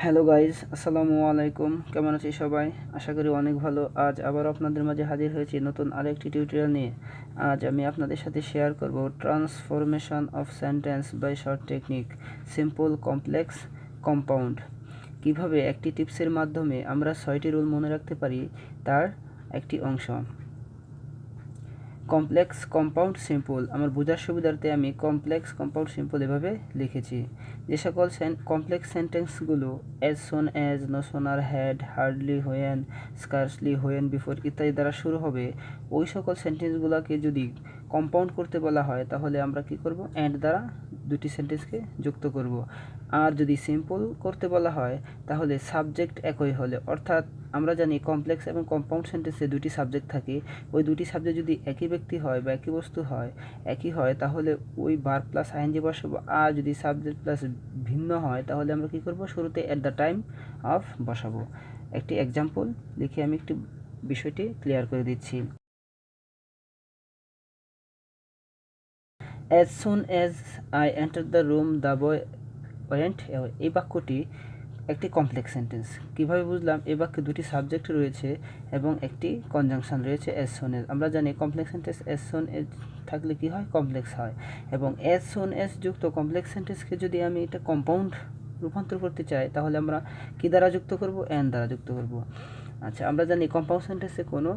Hello guys, আসসালামুয়ালাইকুম। কেমন আছি সবাই? আশা করি অনেক ভালো। আজ আবার আপনাদের মাঝে হাজির হয়েছি নতুন আরেকটি টিউটোরিয়াল নিয়ে। আজ আমি আপনাদের সাথে শেয়ার করব transformation of sentence by short technique, simple, complex, compound. কিভাবে একটি টিপসের মাধ্যমে আমরা 6টি রুল মনে রাখতে পারি তার একটি অংশ। Complex, compound, simple. আমার বোঝার সুবিধার্থে আমি কমপ্লেক্স, কম্পাউন্ড, সিম্পল এভাবে লিখেছি। যে সকল কমপ্লেক্স সেন্টেন্সগুলো as soon as, no sooner had, hardly, when, scarcely, when before ইত্যাদি দ্বারা শুরু হবে, ওই সকল সেন্টেন্সগুলোকে যদি কম্পাউন্ড করতে বলা হয় তাহলে আমরা কি করব? অ্যান্ড দ্বারা দুটি সেন্টেন্সকে যুক্ত করব। আর যদি সিম্পল করতে বলা হয় তাহলে সাবজেক্ট একই হলে, অর্থাৎ আমরা জানি কমপ্লেক্স এবং কম্পাউন্ড সেন্টেন্সে দুটি সাবজেক্ট থাকে। ওই দুটি সাবজেক্ট যদি একই ব্যক্তি হয় বা একই বস্তু হয়, একই হয়, তাহলে ওই ভার্ব প্লাস আইএনজি বসাবো। আর যদি সাবজেক্ট প্লাস ভিন্ন হয় তাহলে আমরা কি করব? শুরুতে এট দ্য টাইম অফ বসাবো। একটি এক্সাম্পল লিখে আমি একটি বিষয়টি ক্লিয়ার করে দিচ্ছি। As soon as I enter the room the boy went away. এই বাক্যটি একটি কমপ্লেক্স সেন্টেন্স। কীভাবে বুঝলাম? এই বাক্যে দুটি সাবজেক্ট রয়েছে এবং একটি কনজাংশন রয়েছে অ্যাজ সুন এজ। আমরা জানি complex sentence as soon as থাকলে কি হয়? কমপ্লেক্স হয়। এবং অ্যাজ সুন এজ যুক্ত কমপ্লেক্স সেন্টেন্সকে যদি আমি এটা কম্পাউন্ড রূপান্তর করতে চাই তাহলে আমরা কি দ্বারা যুক্ত করব? অ্যান্ড দ্বারা যুক্ত করব। আচ্ছা, আমরা জানি কম্পাউন্ড সেন্টেন্সে কোনো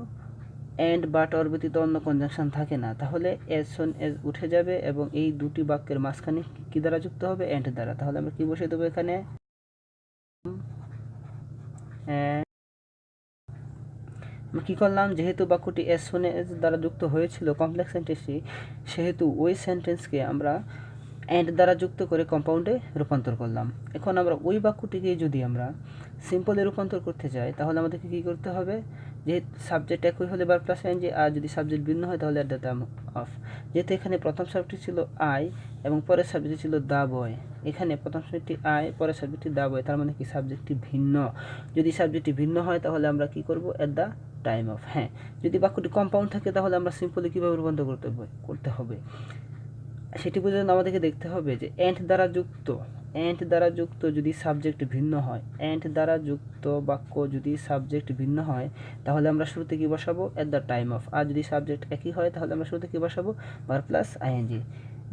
অ্যান্ড বাট অর ব্যতীত অন্য কনজাংশন থাকে না, তাহলে অ্যাজ সুন এজ উঠে যাবে এবং এই দুটি বাক্যের মাঝখানে কি দ্বারা যুক্ত হবে? অ্যান্ড দ্বারা। তাহলে আমরা কি বসিয়ে দেবো এখানে? আমরা কী করলাম? যেহেতু বাক্যটি অ্যাজ সুন এজ দ্বারা যুক্ত হয়েছিল কমপ্লেক্স সেন্টেন্সটি, সেহেতু ওই সেন্টেন্সকে আমরা অ্যান্ড দ্বারা যুক্ত করে কম্পাউন্ডে রূপান্তর করলাম। এখন আমরা ওই বাক্যটিকে যদি আমরা সিম্পলে রূপান্তর করতে চাই তাহলে আমাদেরকে কী করতে হবে? যেহেতু সাবজেক্ট একই হলে ভার্ব প্লাস আইএনজি, আর যদি সাবজেক্ট ভিন্ন হয় তাহলে অ্যাট দ্য টাইম অফ। যেহেতু এখানে প্রথম সাবজেক্ট ছিল আই এবং পরের সাবজেক্ট ছিল দ্য বয়, এখানে প্রথম সাবজেক্টটি আই, পরের সাবজেক্টটি দ্য বয়, তার মানে কি সাবজেক্টটি ভিন্ন। যদি সাবজেক্টটি ভিন্ন হয় তাহলে আমরা কি করব? At the time of. হ্যাঁ, যদি বাক্যটি কম্পাউন্ড থাকে তাহলে আমরা সিম্পলি কীভাবে রূপান্তর করতে হবে সেটি বুঝে আমাদেরকে দেখতে হবে যে অ্যান্ড দ্বারা যুক্ত যদি সাবজেক্ট ভিন্ন হয়, অ্যান্ড দ্বারা যুক্ত বাক্য যদি সাবজেক্ট ভিন্ন হয় তাহলে আমরা শুরুতে কি বসাবো? At the time of. আর যদি সাবজেক্ট একই হয় তাহলে আমরা শুরুতে কি বসাবো? Verb plus I N G.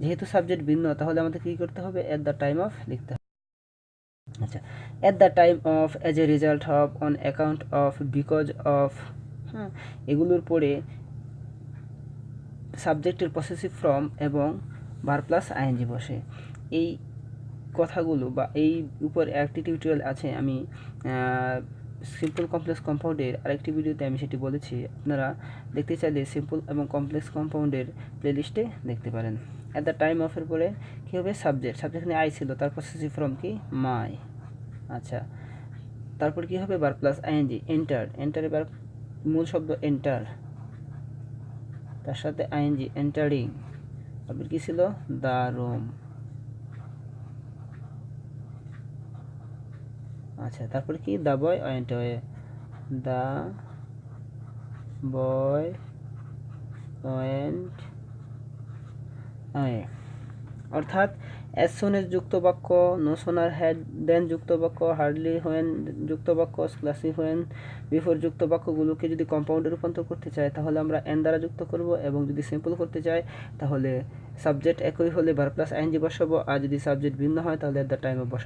যেহেতু সাবজেক্ট ভিন্ন তাহলে আমাদের কী করতে হবে? অ্যাট দ্য টাইম অফ লিখতে হবে। আচ্ছা, at the time of, as a result of, on account of, because of, হ্যাঁ, এগুলোর পরে সাবজেক্টের পসেসিভ ফর্ম এবং ভার্ব প্লাস আইএনজি বসে। এই কথাগুলো বা এই উপরে একটি টিউটোরিয়াল আছে, আমি সিম্পল কমপ্লেক্স কম্পাউন্ডের আরেকটি ভিডিওতে আমি সেটি বলেছি। আপনারা দেখতে চাইলে সিম্পল এবং কমপ্লেক্স কম্পাউন্ডের প্লেলিস্টে দেখতে পারেন। অ্যাট দ্য টাইম অফের পরে কী হবে? সাবজেক্টখানে আই ছিল, তার পসেসিভ ফর্ম কি? মাই। আচ্ছা, তারপর কি হবে? Verb plus ING. এন্টার এবার মূল শব্দ এন্টার, তার সাথে আইএনজি, এন্টারিং। তারপর কি ছিল? The room. আচ্ছা, তারপর কি? The boy went away, the boy went away. অর্থাৎ অ্যাজ সুন এজ যুক্ত বাক্য, নো সোনার হ্যাড দেন যুক্ত বাক্য, হার্ডলি হোয়েন যুক্ত বাক্য, স্ক্লাসি হোয়েন বিফোর যুক্ত বাক্যগুলোকে যদি কম্পাউন্ডে রূপান্তর করতে চাই তাহলে আমরা অ্যান্ড দ্বারা যুক্ত করব, এবং যদি সিম্পল করতে চাই তাহলে সাবজেক্ট একই হলে ভার্ব প্লাস আইএনজি বসাবো, আর যদি সাবজেক্ট ভিন্ন হয় তাহলে অ্যাট দ্য টাইম অফ বসাবো।